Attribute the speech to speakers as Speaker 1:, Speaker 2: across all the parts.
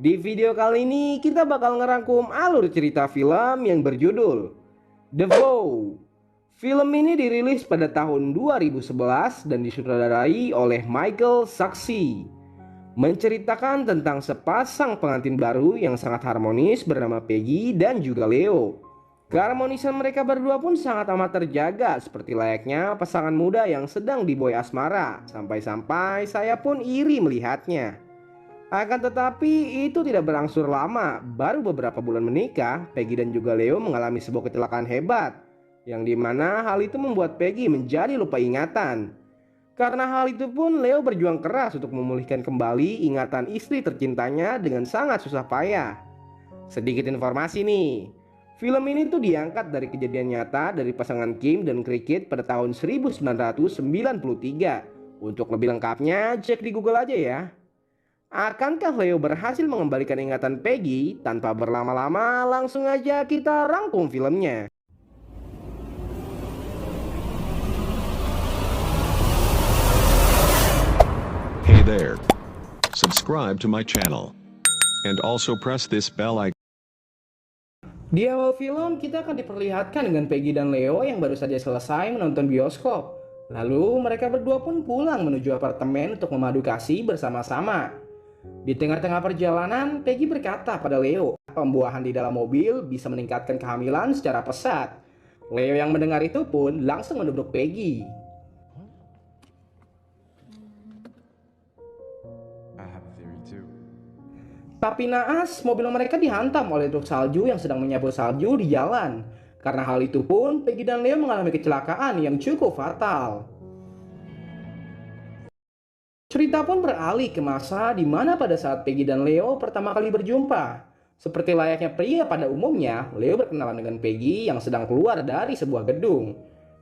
Speaker 1: Di video kali ini kita bakal ngerangkum alur cerita film yang berjudul The Vow. Film ini dirilis pada tahun 2011 dan disutradarai oleh Michael Saksi. Menceritakan tentang sepasang pengantin baru yang sangat harmonis bernama Peggy dan juga Leo. Keharmonisan mereka berdua pun sangat amat terjaga seperti layaknya pasangan muda yang sedang diboy asmara. Sampai-sampai saya pun iri melihatnya. Akan tetapi itu tidak berangsur lama. Baru beberapa bulan menikah, Peggy dan juga Leo mengalami sebuah kecelakaan hebat, yang dimana hal itu membuat Peggy menjadi lupa ingatan. Karena hal itu pun Leo berjuang keras untuk memulihkan kembali ingatan istri tercintanya dengan sangat susah payah. Sedikit informasi nih, film ini tuh diangkat dari kejadian nyata dari pasangan Kim dan Cricket pada tahun 1993. Untuk lebih lengkapnya cek di Google aja ya. Akankah Leo berhasil mengembalikan ingatan Peggy? Tanpa berlama-lama, langsung aja kita rangkum filmnya.
Speaker 2: Hey there. Subscribe to my channel. And also press this bell icon.
Speaker 1: Di awal film, kita akan diperlihatkan dengan Peggy dan Leo yang baru saja selesai menonton bioskop. Lalu mereka berdua pun pulang menuju apartemen untuk memadu kasih bersama-sama. Di tengah-tengah perjalanan, Peggy berkata pada Leo, pembuahan di dalam mobil bisa meningkatkan kehamilan secara pesat. Leo yang mendengar itu pun langsung menduduk Peggy.
Speaker 3: I have a theory too.
Speaker 1: Tapi naas, mobil mereka dihantam oleh truk salju yang sedang menyapu salju di jalan. Karena hal itu pun, Peggy dan Leo mengalami kecelakaan yang cukup fatal. Cerita pun beralih ke masa di mana pada saat Peggy dan Leo pertama kali berjumpa. Seperti layaknya pria pada umumnya, Leo berkenalan dengan Peggy yang sedang keluar dari sebuah gedung.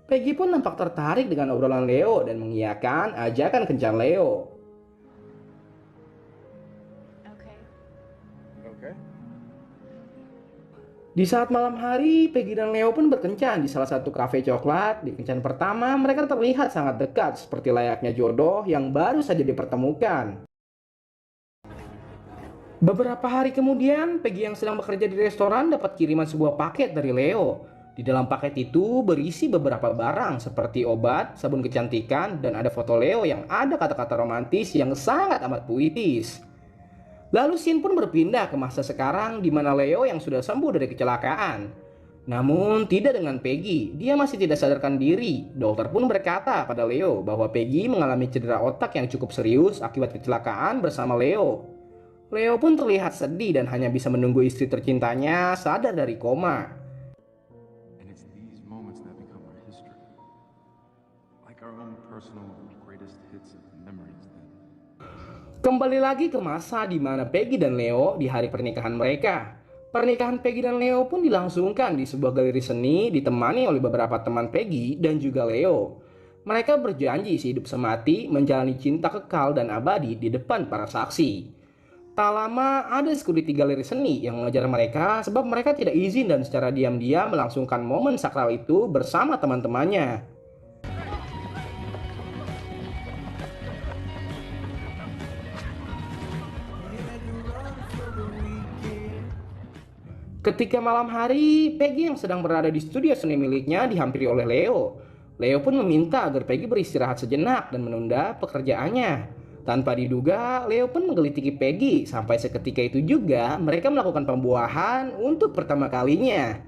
Speaker 1: Peggy pun nampak tertarik dengan obrolan Leo dan mengiyakan ajakan kencan Leo.
Speaker 3: Okay.
Speaker 1: Di saat malam hari, Peggy dan Leo pun berkencan di salah satu kafe coklat. Di kencan pertama, mereka terlihat sangat dekat, seperti layaknya jodoh yang baru saja dipertemukan. Beberapa hari kemudian, Peggy yang sedang bekerja di restoran dapat kiriman sebuah paket dari Leo. Di dalam paket itu berisi beberapa barang seperti obat, sabun kecantikan, dan ada foto Leo yang ada kata-kata romantis yang sangat amat puitis. Lalu scene pun berpindah ke masa sekarang di mana Leo yang sudah sembuh dari kecelakaan. Namun tidak dengan Peggy, dia masih tidak sadarkan diri. Dokter pun berkata pada Leo bahwa Peggy mengalami cedera otak yang cukup serius akibat kecelakaan bersama Leo. Leo pun terlihat sedih dan hanya bisa menunggu istri tercintanya sadar dari koma.
Speaker 3: And it's these moments that become our history. Like our own personal greatest hits of memories then.
Speaker 1: Kembali lagi ke masa di mana Peggy dan Leo di hari pernikahan mereka. Pernikahan Peggy dan Leo pun dilangsungkan di sebuah galeri seni ditemani oleh beberapa teman Peggy dan juga Leo. Mereka berjanji sehidup semati menjalani cinta kekal dan abadi di depan para saksi. Tak lama ada security galeri seni yang mengejar mereka sebab mereka tidak izin dan secara diam-diam melangsungkan momen sakral itu bersama teman-temannya. Ketika malam hari, Peggy yang sedang berada di studio seni miliknya dihampiri oleh Leo. Leo pun meminta agar Peggy beristirahat sejenak dan menunda pekerjaannya. Tanpa diduga, Leo pun menggelitiki Peggy sampai seketika itu juga mereka melakukan pembuahan untuk pertama kalinya.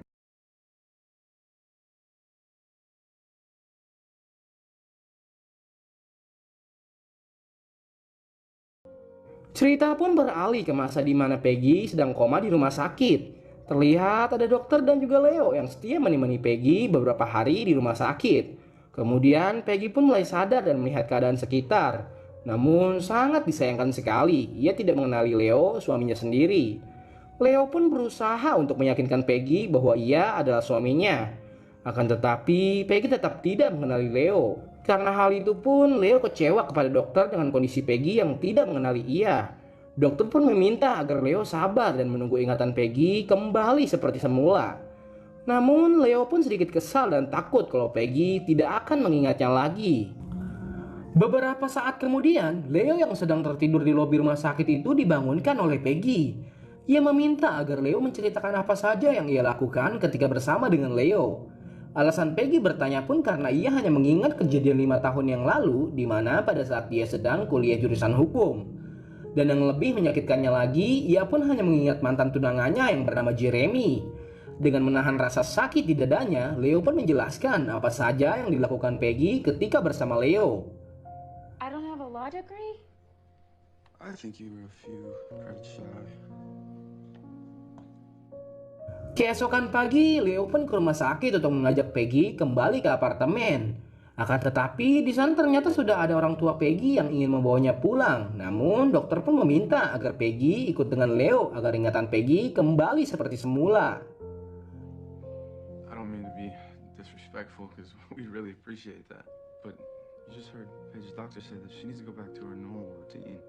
Speaker 1: Cerita pun beralih ke masa di mana Peggy sedang koma di rumah sakit. Terlihat ada dokter dan juga Leo yang setia menemani Peggy beberapa hari di rumah sakit. Kemudian Peggy pun mulai sadar dan melihat keadaan sekitar. Namun sangat disayangkan sekali, ia tidak mengenali Leo, suaminya sendiri. Leo pun berusaha untuk meyakinkan Peggy bahwa ia adalah suaminya. Akan tetapi, Peggy tetap tidak mengenali Leo. Karena hal itu pun, Leo kecewa kepada dokter dengan kondisi Peggy yang tidak mengenali ia. Dokter pun meminta agar Leo sabar dan menunggu ingatan Peggy kembali seperti semula. Namun, Leo pun sedikit kesal dan takut kalau Peggy tidak akan mengingatnya lagi. Beberapa saat kemudian, Leo yang sedang tertidur di lobi rumah sakit itu dibangunkan oleh Peggy. Ia meminta agar Leo menceritakan apa saja yang ia lakukan ketika bersama dengan Leo. Alasan Peggy bertanya pun karena ia hanya mengingat kejadian 5 tahun yang lalu di mana pada saat dia sedang kuliah jurusan hukum. Dan yang lebih menyakitkannya lagi, ia pun hanya mengingat mantan tunangannya yang bernama Jeremy. Dengan menahan rasa sakit di dadanya, Leo pun menjelaskan apa saja yang dilakukan Peggy ketika bersama Leo.
Speaker 4: I don't have a law degree?
Speaker 3: I think you were a few credits shy.
Speaker 1: Keesokan pagi, Leo pun ke rumah sakit untuk mengajak Peggy kembali ke apartemen. Akan tetapi, di sana ternyata sudah ada orang tua Peggy yang ingin membawanya pulang. Namun, dokter pun meminta agar Peggy ikut dengan Leo agar ingatan Peggy kembali seperti semula.
Speaker 3: I don't mean to be disrespectful because we really appreciate that. But you just heard Paige's doctor say that she needs to go back to her normal routine.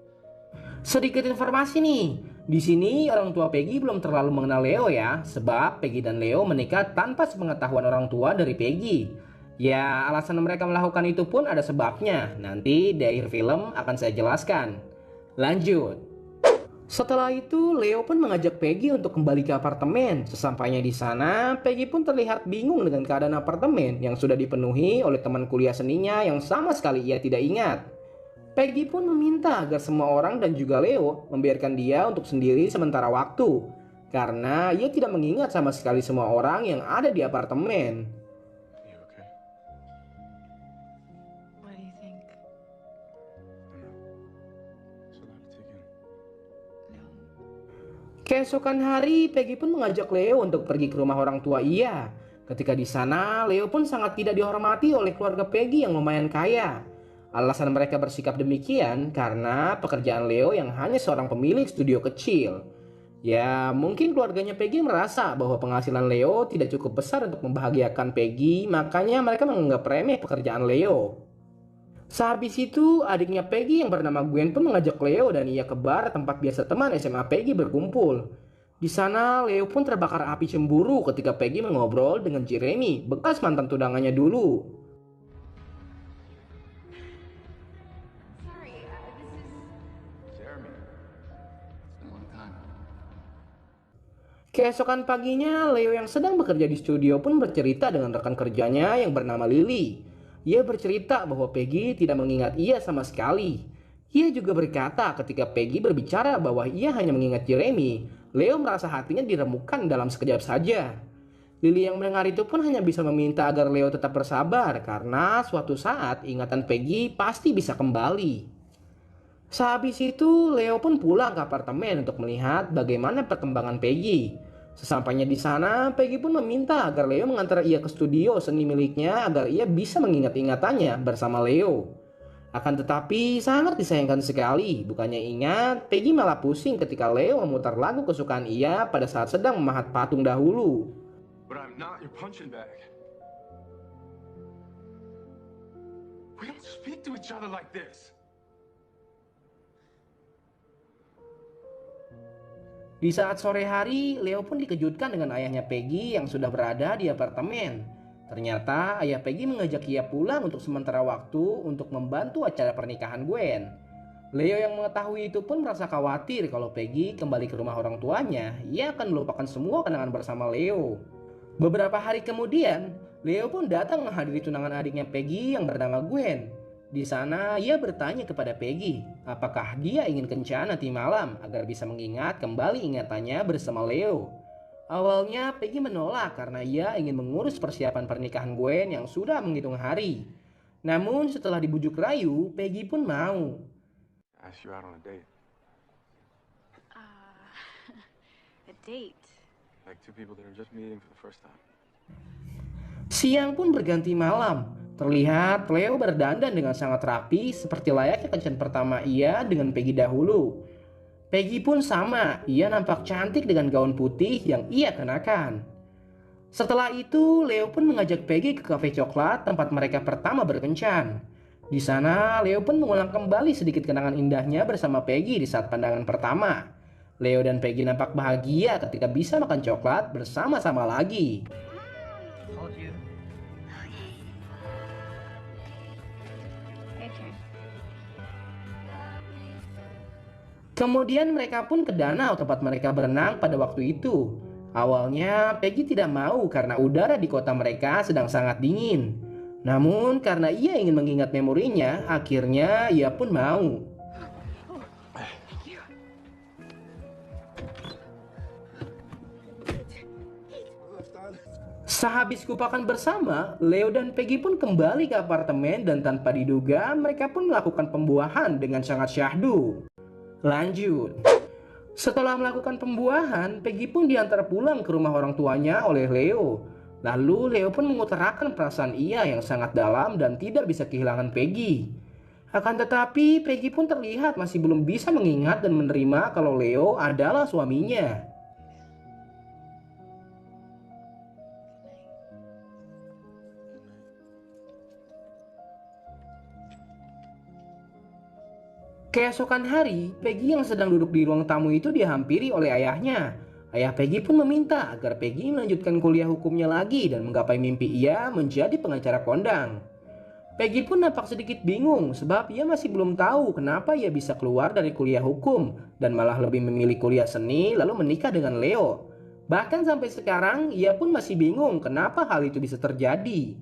Speaker 1: Sedikit informasi nih, di sini orang tua Peggy belum terlalu mengenal Leo ya, sebab Peggy dan Leo menikah tanpa sepengetahuan orang tua dari Peggy. Ya, alasan mereka melakukan itu pun ada sebabnya. Nanti di akhir film akan saya jelaskan. Lanjut. Setelah itu, Leo pun mengajak Peggy untuk kembali ke apartemen. Sesampainya di sana, Peggy pun terlihat bingung dengan keadaan apartemen yang sudah dipenuhi oleh teman kuliah seninya yang sama sekali ia tidak ingat. Peggy pun meminta agar semua orang dan juga Leo membiarkan dia untuk sendiri sementara waktu. Karena ia tidak mengingat sama sekali semua orang yang ada di apartemen.
Speaker 3: You okay?
Speaker 4: What do you think?
Speaker 3: It's a lot to take in.
Speaker 4: No.
Speaker 1: Keesokan hari, Peggy pun mengajak Leo untuk pergi ke rumah orang tua ia. Ketika di sana, Leo pun sangat tidak dihormati oleh keluarga Peggy yang lumayan kaya. Alasan mereka bersikap demikian karena pekerjaan Leo yang hanya seorang pemilik studio kecil. Ya, mungkin keluarganya Peggy merasa bahwa penghasilan Leo tidak cukup besar untuk membahagiakan Peggy, makanya mereka menganggap remeh pekerjaan Leo. Sehabis itu, adiknya Peggy yang bernama Gwen pun mengajak Leo dan ia ke bar tempat biasa teman SMA Peggy berkumpul. Di sana, Leo pun terbakar api cemburu ketika Peggy mengobrol dengan Jeremy, bekas mantan tunangannya dulu.
Speaker 4: Sorry,
Speaker 3: Jeremy. It's been a long time.
Speaker 1: Keesokan paginya, Leo yang sedang bekerja di studio pun bercerita dengan rekan kerjanya yang bernama Lily. Ia bercerita bahwa Peggy tidak mengingat ia sama sekali. Ia juga berkata ketika Peggy berbicara bahwa ia hanya mengingat Jeremy, Leo merasa hatinya diremukkan dalam sekejap saja. Lily yang mendengar itu pun hanya bisa meminta agar Leo tetap bersabar karena suatu saat ingatan Peggy pasti bisa kembali. Sehabis itu, Leo pun pulang ke apartemen untuk melihat bagaimana perkembangan Peggy. Sesampainya di sana, Peggy pun meminta agar Leo mengantar ia ke studio seni miliknya agar ia bisa mengingat ingatannya bersama Leo. Akan tetapi sangat disayangkan sekali, bukannya ingat, Peggy malah pusing ketika Leo memutar lagu kesukaan ia pada saat sedang memahat patung dahulu.
Speaker 3: But I'm not your punching bag. We don't speak to each other like this.
Speaker 1: Di saat sore hari, Leo pun dikejutkan dengan ayahnya Peggy yang sudah berada di apartemen. Ternyata ayah Peggy mengajak ia pulang untuk sementara waktu untuk membantu acara pernikahan Gwen. Leo yang mengetahui itu pun merasa khawatir kalau Peggy kembali ke rumah orang tuanya, ia akan melupakan semua kenangan bersama Leo. Beberapa hari kemudian, Leo pun datang menghadiri tunangan adiknya Peggy yang bernama Gwen. Di sana ia bertanya kepada Peggy, apakah dia ingin kencan nanti malam agar bisa mengingat kembali ingatannya bersama Leo. Awalnya Peggy menolak karena ia ingin mengurus persiapan pernikahan Gwen yang sudah menghitung hari. Namun setelah dibujuk rayu, Peggy pun mau.
Speaker 3: Ask you out on a date.
Speaker 4: A date.
Speaker 3: Like two people that are just meeting for the first time.
Speaker 1: Siang pun berganti malam. Terlihat Leo berdandan dengan sangat rapi seperti layaknya kencan pertama ia dengan Peggy dahulu. Peggy pun sama, ia nampak cantik dengan gaun putih yang ia kenakan. Setelah itu, Leo pun mengajak Peggy ke kafe coklat tempat mereka pertama berkencan. Di sana, Leo pun mengulang kembali sedikit kenangan indahnya bersama Peggy di saat pandangan pertama. Leo dan Peggy nampak bahagia ketika bisa makan coklat bersama-sama lagi.
Speaker 4: Hey, turn.
Speaker 1: Kemudian mereka pun ke danau tempat mereka berenang pada waktu itu. Awalnya Peggy tidak mau karena udara di kota mereka sedang sangat dingin. Namun karena ia ingin mengingat memorinya, akhirnya ia pun mau. Sehabis kupakan bersama, Leo dan Peggy pun kembali ke apartemen dan tanpa diduga mereka pun melakukan pembuahan dengan sangat syahdu. Lanjut. Setelah melakukan pembuahan, Peggy pun diantar pulang ke rumah orang tuanya oleh Leo. Lalu Leo pun mengutarakan perasaan ia yang sangat dalam dan tidak bisa kehilangan Peggy. Akan tetapi Peggy pun terlihat masih belum bisa mengingat dan menerima kalau Leo adalah suaminya. Keesokan hari, Peggy yang sedang duduk di ruang tamu itu dihampiri oleh ayahnya. Ayah Peggy pun meminta agar Peggy melanjutkan kuliah hukumnya lagi dan menggapai mimpi ia menjadi pengacara kondang. Peggy pun nampak sedikit bingung sebab ia masih belum tahu kenapa ia bisa keluar dari kuliah hukum dan malah lebih memilih kuliah seni lalu menikah dengan Leo. Bahkan sampai sekarang ia pun masih bingung kenapa hal itu bisa terjadi.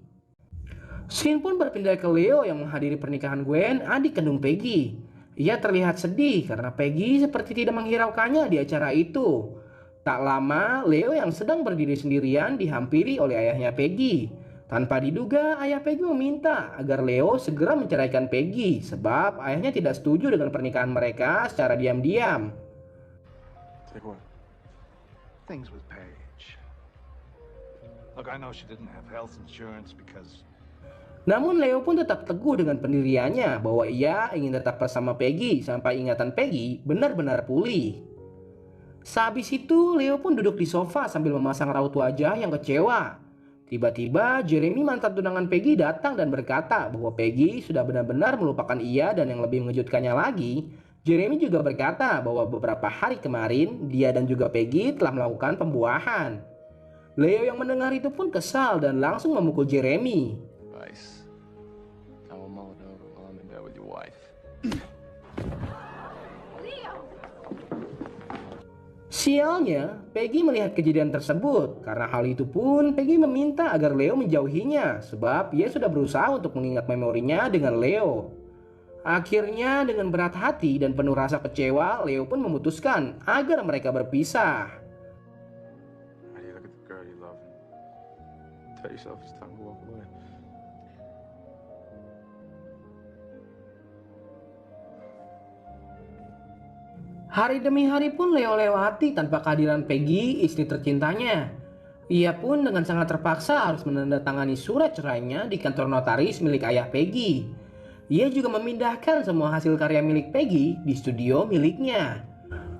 Speaker 1: Scene pun berpindah ke Leo yang menghadiri pernikahan Gwen, adik kandung Peggy. Ia terlihat sedih karena Peggy seperti tidak menghiraukannya di acara itu. Tak lama, Leo yang sedang berdiri sendirian dihampiri oleh ayahnya Peggy. Tanpa diduga, ayah Peggy meminta agar Leo segera menceraikan Peggy sebab ayahnya tidak setuju dengan pernikahan mereka secara diam-diam.
Speaker 3: Take what?
Speaker 5: Things with Paige. Look, I know she didn't have health insurance because
Speaker 1: Namun Leo pun tetap teguh dengan pendiriannya bahwa ia ingin tetap bersama Peggy sampai ingatan Peggy benar-benar pulih. Sehabis itu Leo pun duduk di sofa sambil memasang raut wajah yang kecewa. Tiba-tiba Jeremy mantan tunangan Peggy datang dan berkata bahwa Peggy sudah benar-benar melupakan ia dan yang lebih mengejutkannya lagi, Jeremy juga berkata bahwa beberapa hari kemarin dia dan juga Peggy telah melakukan pembuahan. Leo yang mendengar itu pun kesal dan langsung memukul Jeremy.
Speaker 3: Vice. Tell him all over while I'm in bed with your wife.
Speaker 1: Sialnya, Peggy melihat kejadian tersebut. Karena hal itu pun, Peggy meminta agar Leo menjauhinya sebab ia sudah berusaha untuk mengingat memorinya dengan Leo. Akhirnya, dengan berat hati dan penuh rasa kecewa, Leo pun memutuskan agar mereka berpisah.
Speaker 3: How do you look at the girl you love and tell yourself it's time to walk away?
Speaker 1: Hari demi hari pun Leo lewati tanpa kehadiran Peggy, istri tercintanya. Ia pun dengan sangat terpaksa harus menandatangani surat cerainya di kantor notaris milik ayah Peggy. Ia juga memindahkan semua hasil karya milik Peggy di studio miliknya.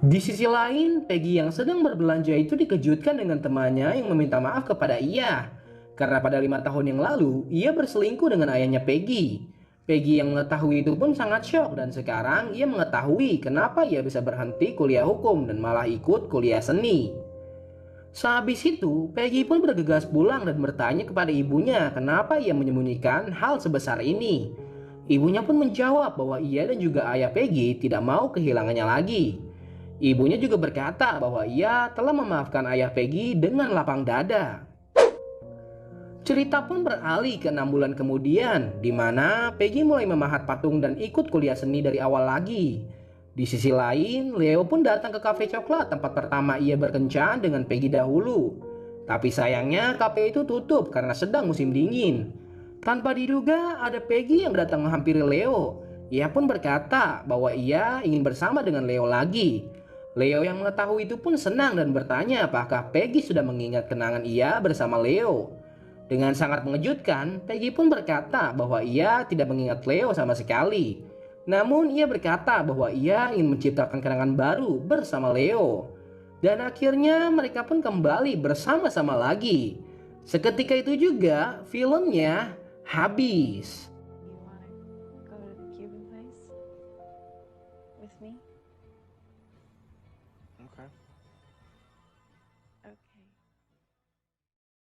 Speaker 1: Di sisi lain, Peggy yang sedang berbelanja itu dikejutkan dengan temannya yang meminta maaf kepada ia. Karena pada 5 tahun yang lalu, ia berselingkuh dengan ayahnya Peggy. Peggy yang mengetahui itu pun sangat syok dan sekarang ia mengetahui kenapa ia bisa berhenti kuliah hukum dan malah ikut kuliah seni. Sehabis itu, Peggy pun bergegas pulang dan bertanya kepada ibunya kenapa ia menyembunyikan hal sebesar ini. Ibunya pun menjawab bahwa ia dan juga ayah Peggy tidak mau kehilangannya lagi. Ibunya juga berkata bahwa ia telah memaafkan ayah Peggy dengan lapang dada. Cerita pun beralih ke 6 bulan kemudian, di mana Peggy mulai memahat patung dan ikut kuliah seni dari awal lagi. Di sisi lain, Leo pun datang ke kafe coklat tempat pertama ia berkencan dengan Peggy dahulu. Tapi sayangnya kafe itu tutup karena sedang musim dingin. Tanpa diduga ada Peggy yang datang menghampiri Leo. Ia pun berkata bahwa ia ingin bersama dengan Leo lagi. Leo yang mengetahui itu pun senang dan bertanya apakah Peggy sudah mengingat kenangan ia bersama Leo. Dengan sangat mengejutkan, Peggy pun berkata bahwa ia tidak mengingat Leo sama sekali. Namun ia berkata bahwa ia ingin menciptakan kenangan baru bersama Leo. Dan akhirnya mereka pun kembali bersama-sama lagi. Seketika itu juga filmnya habis.